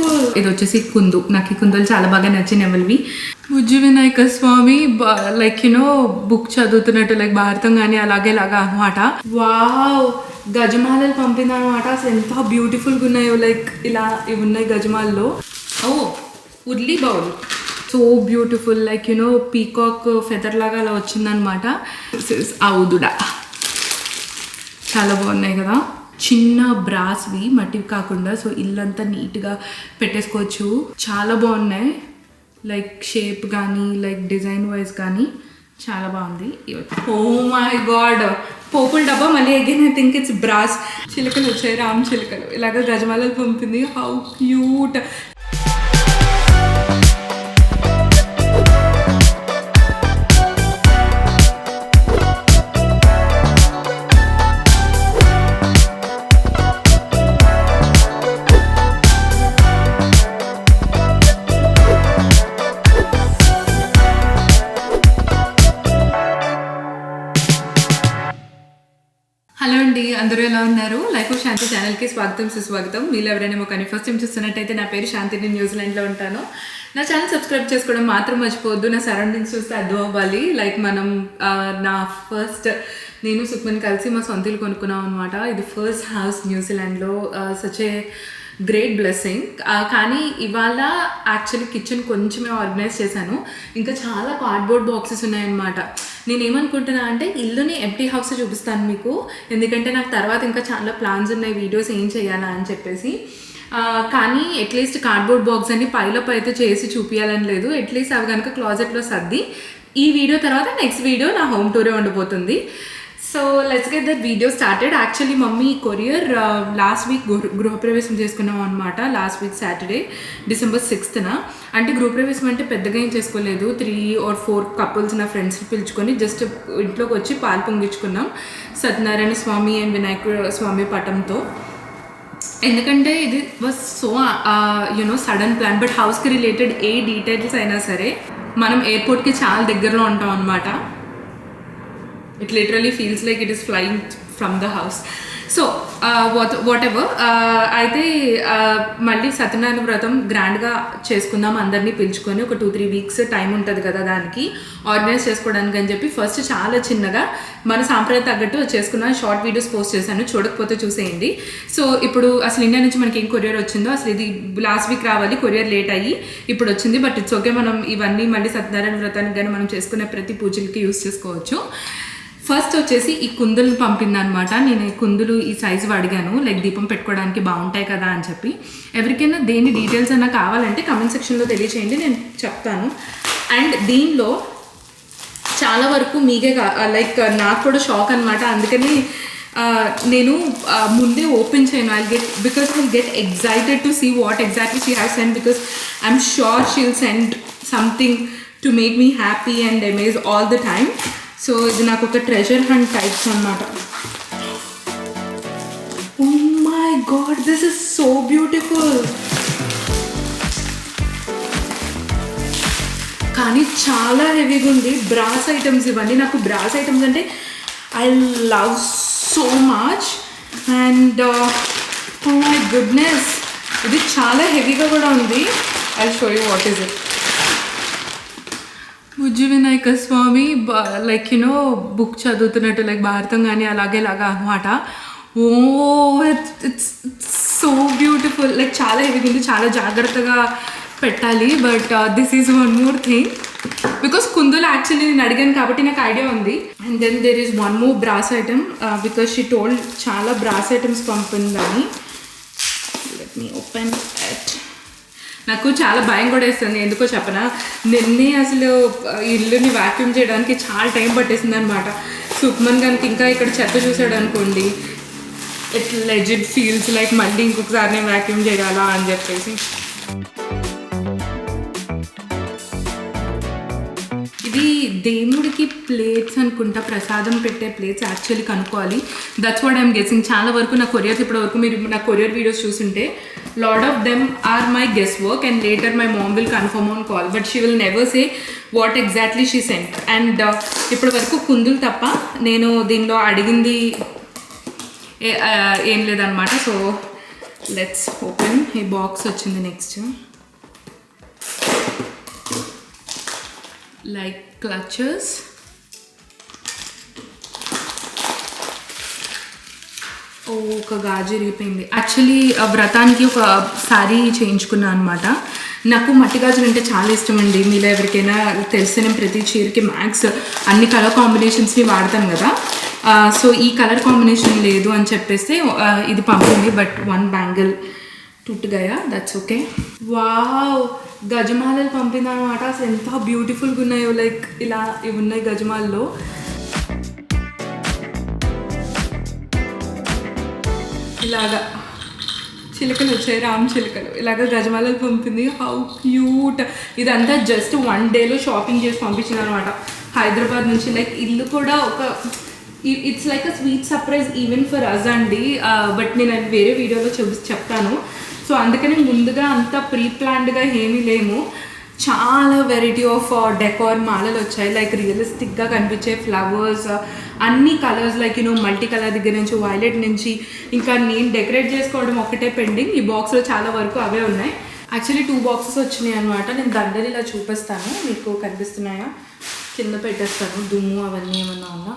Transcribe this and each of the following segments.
Beautiful. ఇది వచ్చేసి కుందు. నాకు ఈ కుందులు చాలా బాగా నచ్చిన ఎవరివి. ఉజ్జి వినాయక స్వామి లైక్ బుక్ చదువుతున్నట్టు లైక్ భారతం కానీ అలాగేలాగా అనమాట. వావ్, గజమాలలు పంపింది అనమాట. అసలు ఎంత బ్యూటిఫుల్గా ఉన్నాయో. లైక్ ఇలా ఇవి ఉన్నాయి గజమాలలో. ఓ ఉడ్లీ bowl, so beautiful. Like peacock feather లాగా అలా వచ్చిందనమాట. అవుదుడా, చాలా బాగున్నాయి కదా. చిన్న బ్రాస్వి, మట్టివి కాకుండా. సో ఇల్లంతా నీట్గా పెట్టేసుకోవచ్చు. చాలా బాగున్నాయి. లైక్ షేప్ కానీ లైక్ డిజైన్ వైజ్ కానీ చాలా బాగుంది. ఓ మై గాడ్, పోపుల డబ్బా. మళ్ళీ again I think it's brass. చిలుకలు వచ్చాయి, రామ్ చిలుకలు. ఇలాగ గజమాలలు పంపింది. How cute. హలో అండి, అందరూ ఎలా ఉన్నారు? లైఫ్ ఆఫ్ శాంతి ఛానల్కి స్వాగతం సుస్వాగతం. మీరు ఎవరైనా మాకు కానీ ఫస్ట్ టైం చూస్తున్నట్టయితే నా పేరు శాంతి, నేను న్యూజిలాండ్లో ఉంటాను. నా ఛానల్ సబ్స్క్రైబ్ చేసుకోవడం మాత్రం మర్చిపోవద్దు. నా సరౌండింగ్స్ చూస్తే అర్థం అవ్వాలి. లైక్ మనం నా ఫస్ట్ నేను సుక్మన్ కలిసి మా సొంత ఇల్లు కొనుక్కున్నాం అనమాట. ఇది ఫస్ట్ హౌస్ న్యూజిలాండ్లో. Such a great blessing. కానీ ఇవాళ యాక్చువల్లీ కిచెన్ కొంచెమే ఆర్గనైజ్ చేశాను. ఇంకా చాలా కార్డ్బోర్డ్ బాక్సెస్ ఉన్నాయన్నమాట. నేను ఏమనుకుంటున్నా అంటే ఇల్లుని ఎంప్టీ హౌస్ చూపిస్తాను మీకు, ఎందుకంటే నాకు తర్వాత ఇంకా చాలా ప్లాన్స్ ఉన్నాయి వీడియోస్ ఏం చేయాలా అని చెప్పేసి. కానీ అట్లీస్ట్ కార్డ్బోర్డ్ బాక్స్ అని పైలప్ అయితే చేసి చూపించాలని లేదు. అట్లీస్ట్ అవి కనుక క్లాజెట్లో సర్ది ఈ వీడియో తర్వాత నెక్స్ట్ వీడియో నా హోమ్ టూరే ఉండిపోతుంది. So let's get that video started. Actually mummy courier last week గృహప్రవేశం చేసుకున్నాం అనమాట. Last week Saturday December 6th. అంటే గృహప్రవేశం అంటే పెద్దగా ఏం చేసుకోలేదు. 3 or 4 కపుల్స్ నా ఫ్రెండ్స్ని పిలుచుకొని జస్ట్ ఇంట్లోకి వచ్చి పాలు పొంగించుకున్నాం సత్యనారాయణ స్వామి అండ్ వినాయక స్వామి పటంతో. ఎందుకంటే ఇది was so sudden plan. But హౌస్కి రిలేటెడ్ ఏ డీటెయిల్స్ అయినా సరే మనం ఎయిర్పోర్ట్కి చాలా దగ్గరలో ఉంటాం అనమాట. It literally feels like it is flying from the house. So whatever. అయితే మళ్ళీ సత్యనారాయణ వ్రతం గ్రాండ్గా చేసుకుందాం అందరినీ పిలుచుకొని. ఒక 2-3 weeks టైం ఉంటుంది కదా దానికి ఆర్గనైజ్ చేసుకోవడానికి అని చెప్పి ఫస్ట్ చాలా చిన్నగా మన సాంప్రదాయం తగ్గట్టు చేసుకున్న షార్ట్ వీడియోస్ పోస్ట్ చేశాను. చూడకపోతే చూసేయండి. సో ఇప్పుడు అసలు ఇండియా నుంచి మనకి ఏం కొరియర్ వచ్చిందో, అసలు ఇది లాస్ట్ వీక్ రావాలి, కొరియర్ లేట్ అయ్యి ఇప్పుడు వచ్చింది. But it's okay. మనం ఇవన్నీ మళ్ళీ సత్యనారాయణ వ్రతానికి కానీ మనం చేసుకునే ప్రతి పూజలకి యూస్ చేసుకోవచ్చు. ఫస్ట్ వచ్చేసి ఈ కుందులు పంపిందనమాట. నేను ఈ కుందులు ఈ సైజు అడిగాను, లైక్ దీపం పెట్టుకోవడానికి బాగుంటాయి కదా అని చెప్పి. ఎవరికైనా దేని డీటెయిల్స్ అన్నా కావాలంటే కమెంట్ సెక్షన్లో తెలియచేయండి, నేను చెప్తాను. అండ్ దీనిలో చాలా వరకు మీకే లైక్ నాకు కూడా షాక్ అనమాట. అందుకని నేను ముందే ఓపెన్ చేయను. Because I get excited to see what exactly she has send, because I'm sure she will send something to make me happy and amaze all the time. So ఇది నాకు ఒక ట్రెజర్ హంట్ టైప్స్ అనమాట. Oh my God, this is so beautiful. కానీ చాలా హెవీగా ఉంది. Brass items ఇవన్నీ. నాకు బ్రాస్ ఐటమ్స్ అంటే I love so much. And oh my goodness, ఇది చాలా హెవీగా కూడా ఉంది. I show you what is it. ఉజ్జి వినాయక స్వామి లైక్ బుక్ చదువుతున్నట్టు లైక్ భారతం కానీ అలాగేలాగా అనమాట. Oh it's so beautiful. Like చాలా హెవీగా ఉంది, చాలా జాగ్రత్తగా పెట్టాలి. But this is one more thing, because కుందులు యాక్చువల్లీ నేను అడిగాను కాబట్టి నాకు ఐడియా ఉంది. And then there is one more brass item because she told చాలా బ్రాస్ ఐటమ్స్ పంపిందని. Let me open it. నాకు చాలా భయం కూడా వేస్తుంది, ఎందుకో చెప్పనా. నిన్నే అసలు ఇల్లుని వ్యాక్యూమ్ చేయడానికి చాలా టైం పట్టేసింది అనమాట. సుక్మన్ కనుక ఇంకా ఇక్కడ చెత్త చూసాడు అనుకోండి, ఇట్ లెజిట్ ఫీల్స్ లైక్ మళ్ళీ ఇంకొకసారి నేను వ్యాక్యూమ్ చేయాలా అని చెప్పేసి. ఇది దేవుడికి ప్లేట్స్ అనుకుంటా, ప్రసాదం పెట్టే ప్లేట్స్ యాక్చువల్లీ కనుక్కోవాలి. That's what I'm guessing. చాలా వరకు నా కొరియర్స్ ఇప్పటి వరకు మీరు నా కొరియర్ వీడియోస్ చూస్తుంటే lot of them are my guess work and later my mom will confirm on call, but she will never say what exactly she sent. And ఇప్పటి వరకు కుందులు తప్ప నేను దీనిలో అడిగింది ఏం లేదనమాట. So let's open. ఈ బాక్స్ వచ్చింది నెక్స్ట్. లైక్ క్లచెస్, ఒక గాజు ఇరిగిపోయింది. యాక్చువల్లీ వ్రతానికి ఒక శారీ చేయించుకున్నాను అనమాట. నాకు మట్టి గాజులు అంటే చాలా ఇష్టం అండి. మీలో ఎవరికైనా తెలిస్తే నేను ప్రతి చీరకి మ్యాక్స్ అన్ని కలర్ కాంబినేషన్స్ని వాడతాను కదా. సో ఈ కలర్ కాంబినేషన్ లేదు అని చెప్పేస్తే ఇది పంపింది. బట్ 1 బ్యాంగిల్ టూట్ గయా, దట్స్ ఓకే. వావ్, గజమాలలు పంపింది అనమాట. అసలు ఎంత బ్యూటిఫుల్గా ఉన్నాయో. లైక్ ఇలా ఇవి ఉన్నాయి గజమాలలో. ఇలాగా చిలుకలు వచ్చాయి, రామ్ చిలుకలు. ఇలాగ గజమాలలు పంపింది. How cute. ఇదంతా జస్ట్ 1 డేలో షాపింగ్ చేసి పంపించింది అనమాట హైదరాబాద్ నుంచి. లైక్ ఇల్లు కూడా ఒక it's like a sweet surprise even for us అండి. బట్ నేను అది వేరే వీడియోలో చెప్తాను. సో అందుకని ముందుగా అంత ప్రీ ప్లాన్డ్గా ఏమీ లేము. చాలా వెరైటీ ఆఫ్ డెకార్ మాలలు వచ్చాయి. లైక్ రియలిస్టిక్గా కనిపించే ఫ్లవర్స్, అన్ని కలర్స్, లైక్ మల్టీ కలర్ దగ్గర నుంచి వైలెట్ నుంచి. ఇంకా నేను డెకరేట్ చేసుకోవడం ఒకటే పెండింగ్. ఈ బాక్స్లో చాలా వరకు అవే ఉన్నాయి. యాక్చువల్లీ 2 బాక్సెస్ వచ్చినాయి అనమాట. నేను దండలు ఇలా చూపిస్తాను, మీకు కనిపిస్తున్నాయా? కింద పెట్టేస్తాను, దుమ్ము అవన్నీ ఏమన్నా ఉన్నా.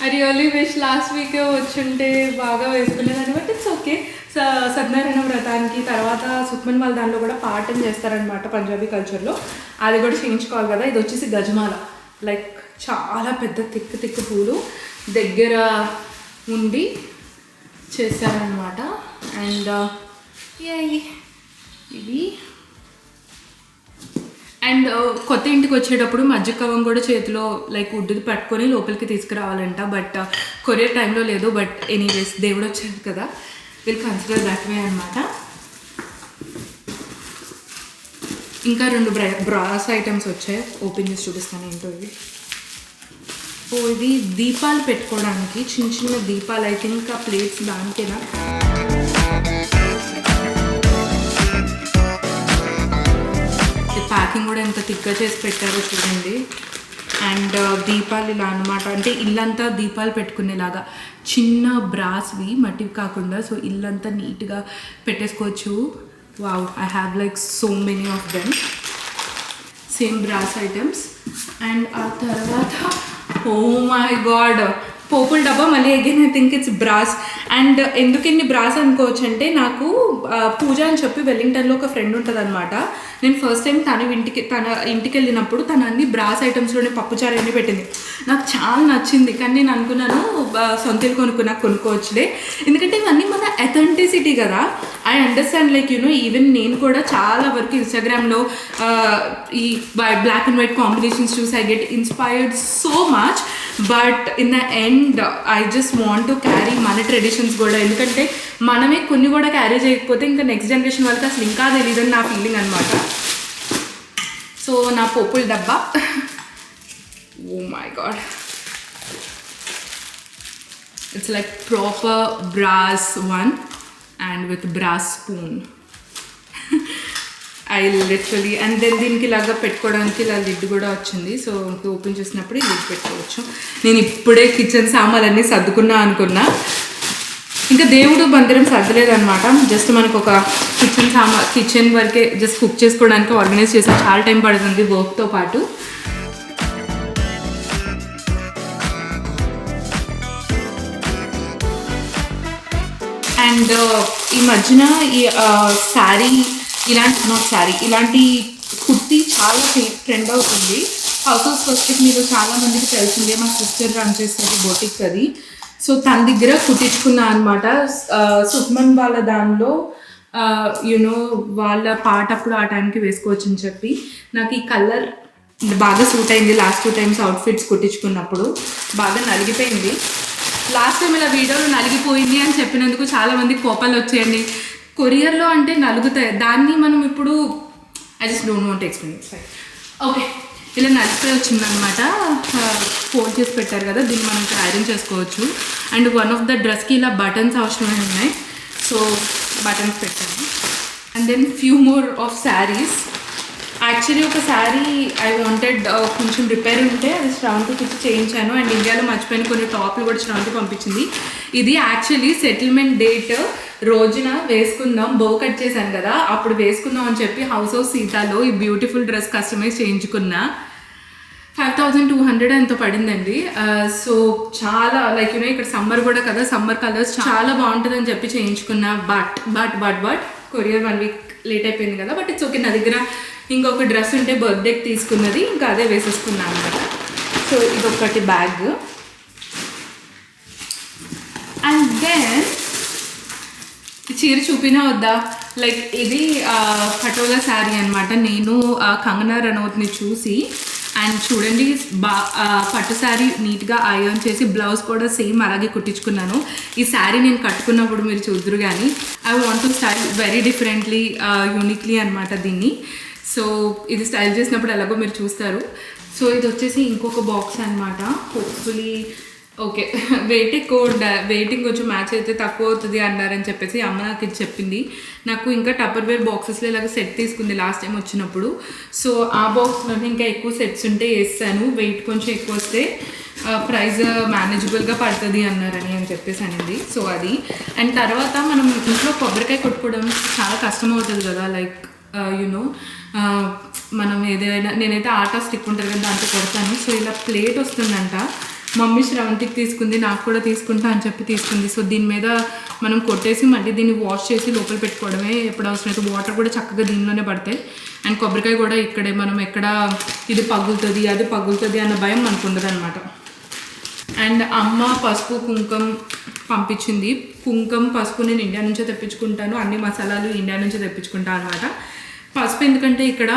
ఐ రియల్లీ విష్ లాస్ట్ వీకే వచ్చుంటే బాగా వేసుకునేదాన్ని. But it's okay. సత్యనారాయణ వ్రతానికి తర్వాత సుక్మన్ వాళ్ళ దాంట్లో కూడా పాఠం చేస్తారనమాట పంజాబీ కల్చర్లో. అది కూడా చేయించుకోవాలి కదా. ఇది వచ్చేసి గజమాల. లైక్ చాలా పెద్ద తిక్కు పూలు దగ్గర ఉండి చేశారనమాట. అండ్ ఇవి అండ్ కొత్త ఇంటికి వచ్చేటప్పుడు మజ్జిగ కవం కూడా చేతిలో లైక్ ఉడ్డుది పట్టుకొని లోపలికి తీసుకురావాలంట. బట్ కొరియర్ టైంలో లేదు. బట్ ఎనీవేస్ దేవుడు వచ్చాడు కదా, విల్ కన్సిడర్ దట్ వే అనమాట. ఇంకా 2 బ్రాస్ ఐటమ్స్ వచ్చాయి. ఓపెన్ చేసి చూపిస్తాను ఏంటో ఇవి. ఇది దీపాలు పెట్టుకోవడానికి, చిన్న దీపాలు. ఐ థింక్ ఆ ప్లేట్స్ దానికేనా. ప్యాకింగ్ కూడా ఎంత థిక్గా చేసి పెట్టారో చూడండి. అండ్ దీపాలు ఇలా అనమాట. అంటే ఇల్లంతా దీపాలు పెట్టుకునేలాగా చిన్న బ్రాస్వి, మట్టివి కాకుండా. సో ఇల్లంతా నీట్గా పెట్టేసుకోవచ్చు. Wow, I have like so many of them. Same brass items. And ఆ తర్వాత ఓ మై గాడ్, పోపుల డబ్బా. మళ్ళీ again I think it's brass. And ఎందుకు ఇన్ని బ్రాస్ అనుకోవచ్చు అంటే, నాకు పూజ అని చెప్పి వెల్లింగ్టన్లో ఒక ఫ్రెండ్ ఉంటుంది అనమాట. నేను ఫస్ట్ టైం తన ఇంటికి వెళ్ళినప్పుడు తను అన్ని బ్రాస్ ఐటమ్స్లోనే పప్పుచారు అన్నీ పెట్టింది. నాకు చాలా నచ్చింది. కానీ నేను అనుకున్నాను సొంతలు కొనుక్కోవచ్చులే, ఎందుకంటే ఇవన్నీ మన అథెంటిసిటీ కదా. I understand. లైక్ ఈవెన్ నేను కూడా చాలా వరకు ఇన్స్టాగ్రామ్లో ఈ బ్లాక్ అండ్ వైట్ కాంబినేషన్స్ చూసి I get inspired so much. But in the end I just want to carry మన ట్రెడిషన్స్ కూడా. ఎందుకంటే మనమే కొన్ని కూడా క్యారీ చేయకపోతే ఇంకా నెక్స్ట్ జనరేషన్ వాళ్ళకి అసలు ఇంకా తెలియదని నా ఫీలింగ్ అనమాట. సో నా పోపుల డబ్బా. Oh my God, it's like proper brass one and with brass spoon. I literally. And then దీనికి ఇలాగా పెట్టుకోవడానికి ఇలా లిడ్ కూడా వచ్చింది. సో ఓపెన్ చేసినప్పుడు ఈ లిడ్ పెట్టుకోవచ్చు. నేను ఇప్పుడే కిచెన్ సామాన్లన్నీ సర్దుకున్నా అనుకున్నా. ఇంకా దేవుడు మందిరం సర్దలేదనమాట. జస్ట్ మనకు ఒక కిచెన్ వరకే జస్ట్ కుక్ చేసుకోవడానికి ఆర్గనైజ్ చేసి చాలా టైం పడుతుంది వర్క్తో పాటు. అండ్ ఈ మధ్యన ఈ శారీ ఇలాంటి కుర్తీ చాలా ట్రెండ్ అవుతుంది. హౌస్ ఫస్ట్కి మీరు చాలామందికి తెలిసిందే. మా సిస్టర్ రన్ చేస్తుంది బొటిక్ అది. సో తన దగ్గర కుట్టించుకున్నా అనమాట. సుక్మన్ వాళ్ళ దానిలో వాళ్ళ పాట అప్పుడు ఆ టైంకి వేసుకోవచ్చు అని చెప్పి నాకు ఈ కలర్ బాగా సూట్ అయింది. లాస్ట్ 2 times అవుట్ఫిట్స్ కుట్టించుకున్నప్పుడు బాగా నలిగిపోయింది. లాస్ట్ టైం ఇలా వీడియోలో నలిగిపోయింది అని చెప్పినందుకు చాలామంది కోపాలు వచ్చేయండి. కొరియర్లో అంటే నలుగుతాయి, దాన్ని మనం ఇప్పుడు I just don't want explain. Okay, ఇలా నలిగిపోయి వచ్చిందనమాట. ఫోల్డ్ చేసి పెట్టారు కదా, దీన్ని మనం ఐరన్ చేసుకోవచ్చు. అండ్ వన్ ఆఫ్ ద డ్రెస్కి ఇలా బటన్స్ అవసరమే ఉన్నాయి. సో బటన్స్ పెట్టాను. And then few more of saris. Actually ఒక శారీ ఐ వాంటెడ్ కొంచెం రిపేర్ ఉంటే అది శ్రావంతికి ఇచ్చి చేయించాను. అండ్ ఇండియాలో మర్చిపోయిన కొన్ని టాప్లు కూడా శ్రావంతి పంపించింది. ఇది యాక్చువల్లీ సెటిల్మెంట్ డేట్ రోజున వేసుకుందాం, బో కట్ చేశాను కదా, అప్పుడు వేసుకుందాం అని చెప్పి హౌస్ ఆఫ్ సీతాలో ఈ బ్యూటిఫుల్ డ్రెస్ కస్టమైజ్ చేయించుకున్నా. 5200 ఎంతో పడిందండి. సో చాలా లైక్ ఇక్కడ సమ్మర్ కూడా కదా, సమ్మర్ కలర్స్ చాలా బాగుంటుంది అని చెప్పి చేయించుకున్నా. బట్ కొరియర్ 1 వీక్ లేట్ అయిపోయింది కదా, బట్ ఇట్స్ ఓకే. నా దగ్గర ఇంకొక డ్రెస్ ఉంటే బర్త్డేకి తీసుకున్నది, ఇంకా అదే వేసేసుకున్నాను అనమాట. సో ఇదొకటి బ్యాగ్. అండ్ దెన్ చీర చూపినా వద్దా, లైక్ ఇది పటోలా శారీ అనమాట. నేను కంగనా రనౌత్ని చూసి అండ్ చూడండి పట్టు శారీ నీట్గా ఐరన్ చేసి బ్లౌజ్ కూడా సేమ్ అలాగే కుట్టించుకున్నాను. ఈ శారీ నేను కట్టుకున్నప్పుడు మీరు చూద్దరు కానీ I want to style very differently uniquely అనమాట దీన్ని. సో ఇది స్టైల్ చేసినప్పుడు ఎలాగో మీరు చూస్తారు. సో ఇది వచ్చేసి ఇంకొక బాక్స్ అనమాట. హోప్ఫుల్లీ ఓకే, వెయిటింగ్ కొంచెం మ్యాచ్ అయితే తక్కువ అవుతుంది అన్నారని చెప్పేసి అమ్మ నాకు ఇది చెప్పింది. నాకు ఇంకా టప్పర్వేర్ బాక్సెస్లో ఇలాగ సెట్ తీసుకుంది లాస్ట్ టైం వచ్చినప్పుడు. సో ఆ బాక్స్లోనే ఇంకా ఎక్కువ సెట్స్ ఉంటే వేస్తాను, వెయిట్ కొంచెం ఎక్కువ వస్తే ప్రైస్ మేనేజబుల్గా పడుతుంది అని చెప్పేసి అనింది. సో అది. అండ్ తర్వాత మనం ఇంట్లో కొబ్బరికాయ కొట్టుకోవడం చాలా కష్టం అవుతుంది కదా, లైక్ యూనో మనం ఏదైనా, నేనైతే ఆట స్టిక్ ఉంటుంది కదా దాంతో కొడతాను. సో ఇలా ప్లేట్ వస్తుందంట, మమ్మీ శ్రవంతికి తీసుకుంది, నాకు కూడా తీసుకుంటా అని చెప్పి తీసుకుంది. సో దీని మీద మనం కొట్టేసి మళ్ళీ దీన్ని వాష్ చేసి లోపల పెట్టుకోవడమే. ఎప్పుడు అవసరమైతే వాటర్ కూడా చక్కగా దీనిలోనే పడతాయి. అండ్ కొబ్బరికాయ కూడా ఇక్కడే, మనం ఎక్కడ ఇది పగులుతుంది అది పగులుతుంది అన్న భయం మనకు ఉండదు అనమాట. అండ్ అమ్మ పసుపు కుంకుమ పంపించింది. కుంకుమ పసుపు నేను ఇండియా నుంచే తెప్పించుకుంటాను, అన్ని మసాలాలు ఇండియా నుంచే తెప్పించుకుంటాను అనమాట. పసుపు ఎందుకంటే ఇక్కడ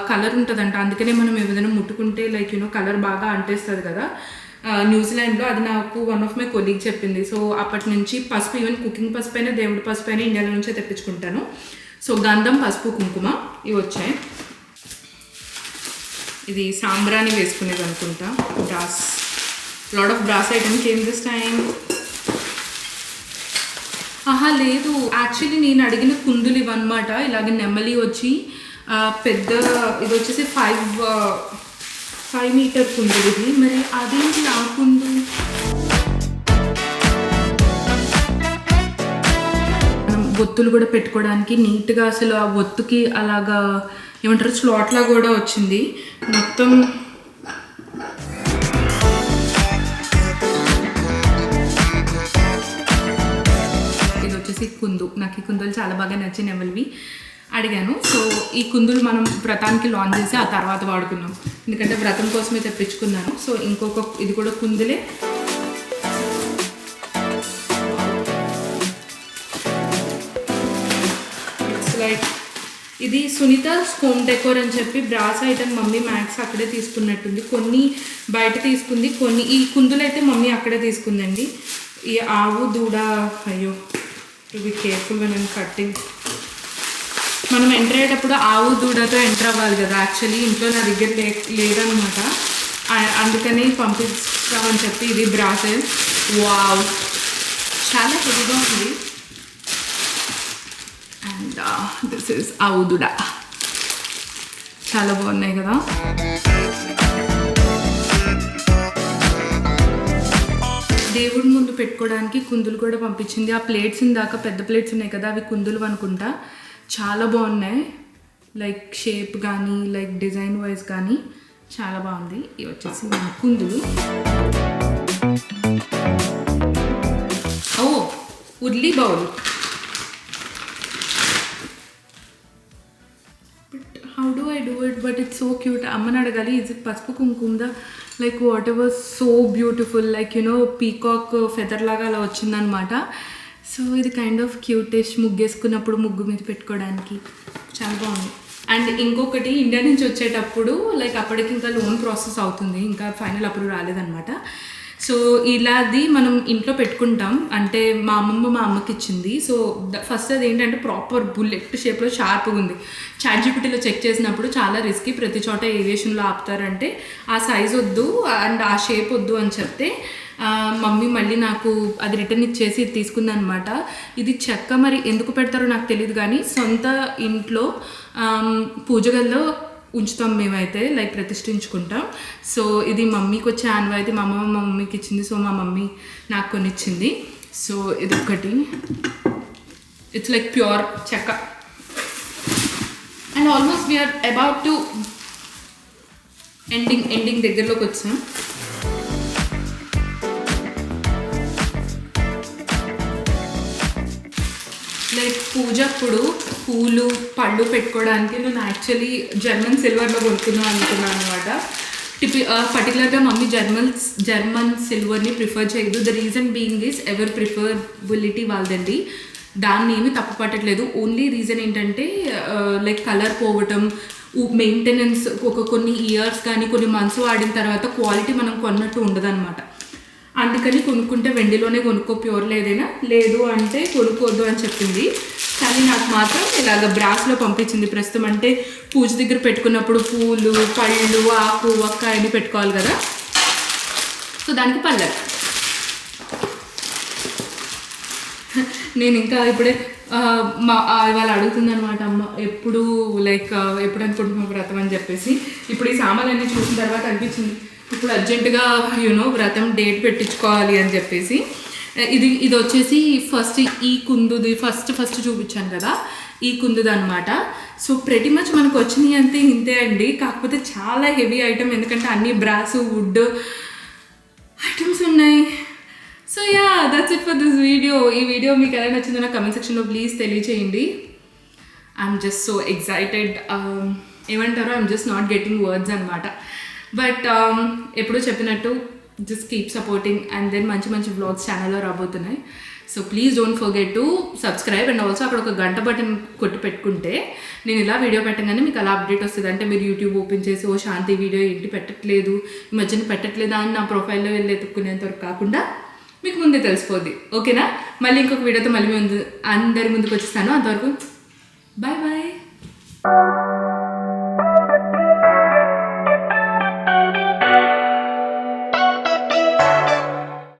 కలర్ ఉంటుందంట, అందుకనే మనం ఏదైనా ముట్టుకుంటే లైక్ కలర్ బాగా అంటేస్తుంది కదా. న్యూజిలాండ్లో అది నాకు వన్ ఆఫ్ మై కొలీగ్ చెప్పింది. సో అప్పటి నుంచి పసుపు, ఈవెన్ కుకింగ్ పసుపు అయినా దేవుడి పసుపు అయినా ఇండియాలో నుంచే తెప్పించుకుంటాను. సో గంధం, పసుపు, కుంకుమ ఇవి వచ్చాయి. ఇది సాంబ్రాణి వేసుకునేది అనుకుంటా. Brass, lot of brass item came this time. లేదు, యాక్చువల్లీ నేను అడిగిన కుందులు ఇవన్నమాట. ఇలాగే నెమలి వచ్చి పెద్ద, ఇది వచ్చేసి 5 మీటర్ కుందులు ఇది. మరి అదేంటి ఆ కుందు? మనం ఒత్తులు కూడా పెట్టుకోవడానికి నీట్గా, అసలు ఆ ఒత్తుకి అలాగా ఏమంటారు స్లాట్లా కూడా వచ్చింది మొత్తం. కుందు, నాకు ఈ కుందులు చాలా బాగా నచ్చి నెమలివి అడిగాను. సో ఈ కుందులు మనం వ్రతానికి లాంచ్ చేసి ఆ తర్వాత వాడుకున్నాం, ఎందుకంటే వ్రతం కోసమే తెప్పించుకున్నాను. సో ఇంకొక ఇది కూడా కుందులే. లైక్ ఇది సునీత హోమ్ డెకోర్ అని చెప్పి బ్రాస్ ఐటమ్ మమ్మీ మ్యాక్స్ అక్కడే తీసుకున్నట్టుంది. కొన్ని బయట తీసుకుంది, కొన్ని ఈ కుందులు అయితే మమ్మీ అక్కడే తీసుకుందండి. ఈ ఆవు దూడ, అయ్యో be careful when I'm cutting. మనం ఎంటర్ అయ్యేటప్పుడు ఆవు దూడతో ఎంటర్ అవ్వాలి కదా. యాక్చువల్లీ ఇంట్లో నా దగ్గర లేదనమాట, అందుకని పంపిస్తామని చెప్పి ఇది బ్రాసెల్. వావ్, చాలా హెవీగా ఉంది. అండ్ దిస్ ఇస్ ఆవు దూడ, చాలా బాగున్నాయి కదా. దేవుడి ముందు పెట్టుకోవడానికి కుందులు కూడా పంపించింది. ఆ ప్లేట్స్ ఇందాక పెద్ద ప్లేట్స్ ఉన్నాయి కదా, అవి కుందులు అనుకుంటా. చాలా బాగున్నాయి, లైక్ షేప్ కానీ లైక్ డిజైన్ వైజ్ కానీ చాలా బాగుంది. ఇవి వచ్చేసి కుందులు. ఓ ఉర్లీ bowl. How do I do it, but it's so cute. అమ్మని అడగాలి, ఇజ్ ఇట్ పసుపు కుంకుమ like whatever, so beautiful, like peacock feather లాగా అలా వచ్చిందనమాట. సో ఇది కైండ్ ఆఫ్ క్యూటిష్, ముగ్గేసుకున్నప్పుడు ముగ్గు మీద పెట్టుకోవడానికి చాలా బాగుంది. అండ్ ఇంకొకటి, ఇండియా నుంచి వచ్చేటప్పుడు లైక్ అప్పటికి ఇంకా లోన్ ప్రాసెస్ అవుతుంది, ఇంకా ఫైనల్ అప్పుడు రాలేదన్నమాట. సో ఇలాది మనం ఇంట్లో పెట్టుకుంటాం, అంటే మా అమ్మకి ఇచ్చింది. సో ఫస్ట్ అది ఏంటంటే ప్రాపర్ బుల్లెట్ షేప్లో షార్ప్గా ఉంది. చాట్‌జీపీటీలో చెక్ చేసినప్పుడు చాలా రిస్కీ, ప్రతి చోట ఏవియేషన్లో ఆపుతారంటే ఆ సైజ్ వద్దు అండ్ ఆ షేప్ వద్దు అని చెప్తే మమ్మీ మళ్ళీ నాకు అది రిటర్న్ ఇచ్చేసి తీసుకుందనమాట. ఇది చెక్క మరి ఎందుకు పెడతారో నాకు తెలియదు, కానీ సొంత ఇంట్లో పూజ గదిలో ఉంచుతాం మేమైతే, లైక్ ప్రతిష్ఠించుకుంటాం. సో ఇది మమ్మీకి వచ్చే ఆనవాయితీ, మా అమ్మ మా మమ్మీకి ఇచ్చింది. సో మా మమ్మీ నాకు కొనిచ్చింది. సో ఇది ఒకటి, ఇట్స్ లైక్ ప్యూర్ చెక్క. And almost we're about to ending దగ్గరలోకి వచ్చాం. లైక్ పూజప్పుడు పూలు పళ్ళు పెట్టుకోవడానికి నేను యాక్చువల్లీ జర్మన్ సిల్వర్లో కొనుక్కుందాం అనుకున్నాను అనమాట. పర్టికులర్గా మమ్మీ జర్మన్ సిల్వర్ని ప్రిఫర్ చేయదు. The reason being is ever preferability వాళ్ళదండి, దాన్ని ఏమీ తప్పు పట్టట్లేదు. ఓన్లీ రీజన్ ఏంటంటే లైక్ కలర్ పోవటం, మెయింటెనెన్స్ కొన్ని ఇయర్స్ కానీ కొన్ని మంత్స్ వాడిన తర్వాత క్వాలిటీ మనం కొన్నట్టు ఉండదన్నమాట. అందుకని కొనుక్కుంటే వెండిలోనే కొనుక్కో ప్యూర్ లేదైనా, లేదు అంటే కొనుక్కోద్దు అని చెప్పింది. కానీ నాకు మాత్రం ఇలాగ బ్రాస్లో పంపించింది. ప్రస్తుతం అంటే పూజ దగ్గర పెట్టుకున్నప్పుడు పూలు పళ్ళు ఆకు ఒక్క అన్ని పెట్టుకోవాలి కదా, సో దానికి పల్లె. నేను ఇంకా ఇప్పుడే ఇవాళ అడుగుతుంది అనమాట అమ్మ, ఎప్పుడు అనుకుంటున్నాం వ్రతం అని చెప్పేసి. ఇప్పుడు ఈ సామాన్లన్నీ చూసిన తర్వాత అనిపించింది ఇప్పుడు అర్జెంటుగా వ్రతం డేట్ పెట్టించుకోవాలి అని చెప్పేసి. ఇది వచ్చేసి ఫస్ట్ ఈ కుందుది ఫస్ట్ చూపించాను కదా, ఈ కుందుది అనమాట. సో ప్రెటీ మచ్ మనకు వచ్చినాయి అంతే ఇంతే అండి, కాకపోతే చాలా హెవీ ఐటమ్, ఎందుకంటే అన్ని బ్రాస్ వుడ్ ఐటమ్స్ ఉన్నాయి. So yeah, that's it for this video. ఈ వీడియో మీకు ఎలా నచ్చిందో నా కమెంట్ సెక్షన్లో ప్లీజ్ తెలియచేయండి. ఐఎమ్ జస్ట్ సో ఎక్సైటెడ్, ఏమంటారో I'm just not getting words అనమాట. బట్ ఎప్పుడూ చెప్పినట్టు just keep supporting, and then మంచి వ్లాగ్స్ ఛానల్లో రాబోతున్నాయి. So please don't forget to subscribe, and also అక్కడ ఒక గంట బటన్ కొట్టి పెట్టుకుంటే నేను ఇలా వీడియో పెట్టగానే మీకు అలా అప్డేట్ వస్తుంది. అంటే మీరు యూట్యూబ్ ఓపెన్ చేసి ఓ శాంతి వీడియో ఏంటి పెట్టట్లేదు, ఈ మధ్యన పెట్టట్లేదా అని నా ప్రొఫైల్లో వెళ్ళి ఎత్తుక్కునేంత వరకు కాకుండా మీకు ముందే తెలిసిపోద్ది. ఓకేనా? మళ్ళీ ఇంకొక వీడియోతో మళ్ళీ అందరి ముందుకు వచ్చేస్తాను. అంతవరకు బాయ్ బాయ్.